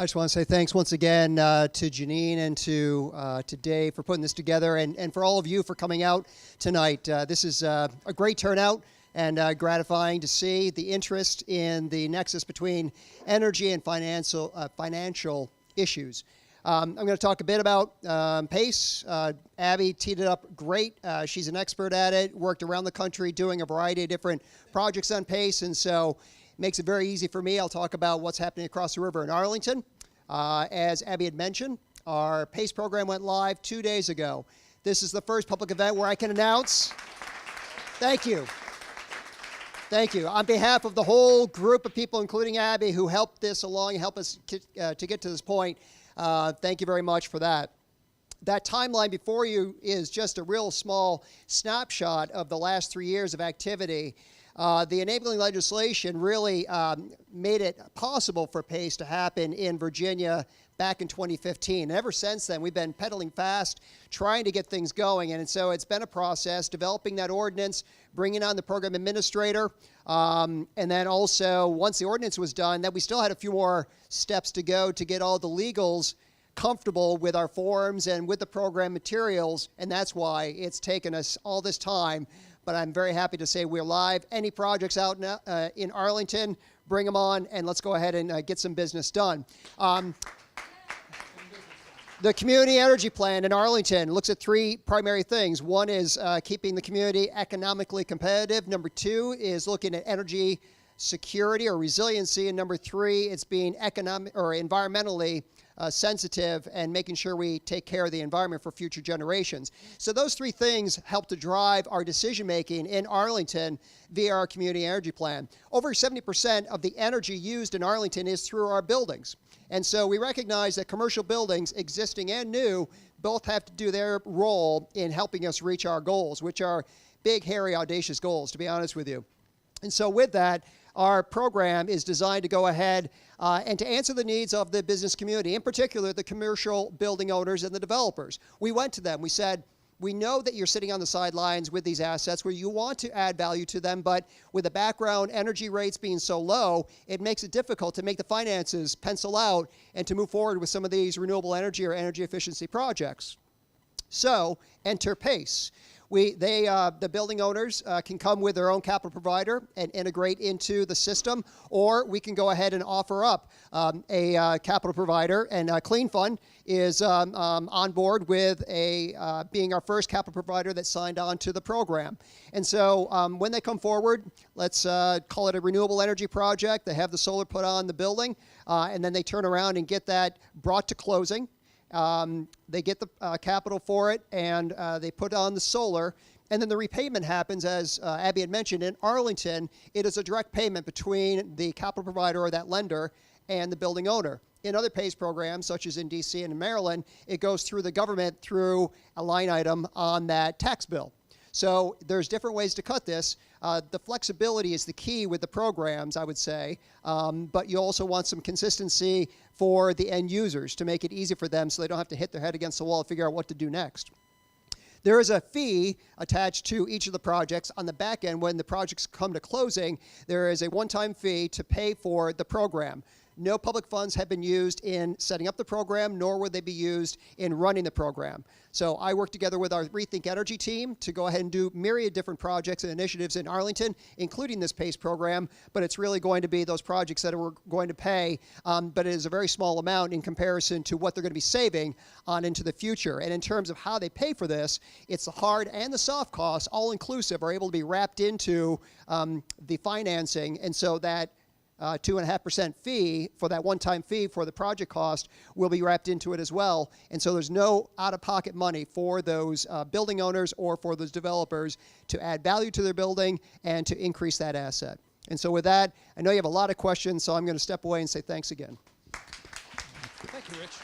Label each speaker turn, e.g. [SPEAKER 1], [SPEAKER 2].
[SPEAKER 1] I just want to say thanks once again to Janine and to Dave for putting this together, and for all of you for coming out tonight. This is a great turnout, and gratifying to see the interest in the nexus between energy and financial issues. I'm going to talk a bit about PACE. Abby teed it up great. She's an expert at it, worked around the country doing a variety of different projects on PACE, and so it makes it very easy for me. I'll talk about what's happening across the river in Arlington. As Abby had mentioned, our PACE program went live 2 days ago. This is the first public event where I can announce. Thank you. Thank you. On behalf of the whole group of people, including Abby, who helped this along, help us to get to this point, thank you very much for that. That timeline before you is just a real small snapshot of the last 3 years of activity. The enabling legislation really made it possible for PACE to happen in Virginia back in 2015. And ever since then, we've been pedaling fast, trying to get things going. And so it's been a process, developing that ordinance, bringing on the program administrator, and then also, once the ordinance was done, then we still had a few more steps to go to get all the legals comfortable with our forms and with the program materials, and that's why it's taken us all this time. But I'm very happy to say we're live. Any projects out in Arlington, bring them on, and let's go ahead and get some business done. The Community Energy Plan in Arlington looks at three primary things. One is keeping the community economically competitive. Number two is looking at energy security or resiliency. And number three, it's being economic or environmentally sensitive and making sure we take care of the environment for future generations. So those three things help to drive our decision-making in Arlington via our Community Energy Plan. Over 70% of the energy used in Arlington is through our buildings. And so we recognize that commercial buildings, existing and new, both have to do their role in helping us reach our goals, which are big, hairy, audacious goals, to be honest with you. And so with that, our program is designed to go ahead and to answer the needs of the business community, in particular the commercial building owners and the developers. We went to them. We said, we know that you're sitting on the sidelines with these assets where you want to add value to them, but with the background energy rates being so low, it makes it difficult to make the finances pencil out and to move forward with some of these renewable energy or energy efficiency projects. So enter PACE. The building owners can come with their own capital provider and integrate into the system, or we can go ahead and offer up a capital provider, and Clean Fund is on board with being our first capital provider that signed on to the program. And so when they come forward, let's call it a renewable energy project. They have the solar put on the building, and then they turn around and get that brought to closing. They get the capital for it, and they put on the solar, and then the repayment happens, as Abby had mentioned. In Arlington, it is a direct payment between the capital provider or that lender and the building owner. In other PACE programs, such as in DC and in Maryland, it goes through the government through a line item on that tax bill. So there's different ways to cut this. The flexibility is the key with the programs, I would say, but you also want some consistency for the end users to make it easy for them so they don't have to hit their head against the wall and figure out what to do next. There is a fee attached to each of the projects. On the back end, when the projects come to closing, there is a one-time fee to pay for the program. No public funds have been used in setting up the program, nor would they be used in running the program. So I work together with our Rethink Energy team to go ahead and do myriad different projects and initiatives in Arlington, including this PACE program, but it's really going to be those projects that we're going to pay, but it is a very small amount in comparison to what they're going to be saving on into the future. And in terms of how they pay for this, it's the hard and the soft costs, all inclusive, are able to be wrapped into the financing, and so that 2.5% fee for that one-time fee for the project cost will be wrapped into it as well. And so there's no out-of-pocket money for those building owners or for those developers to add value to their building and to increase that asset. And so with that, I know you have a lot of questions, so I'm going to step away and say thanks again.
[SPEAKER 2] Thank you, Rich.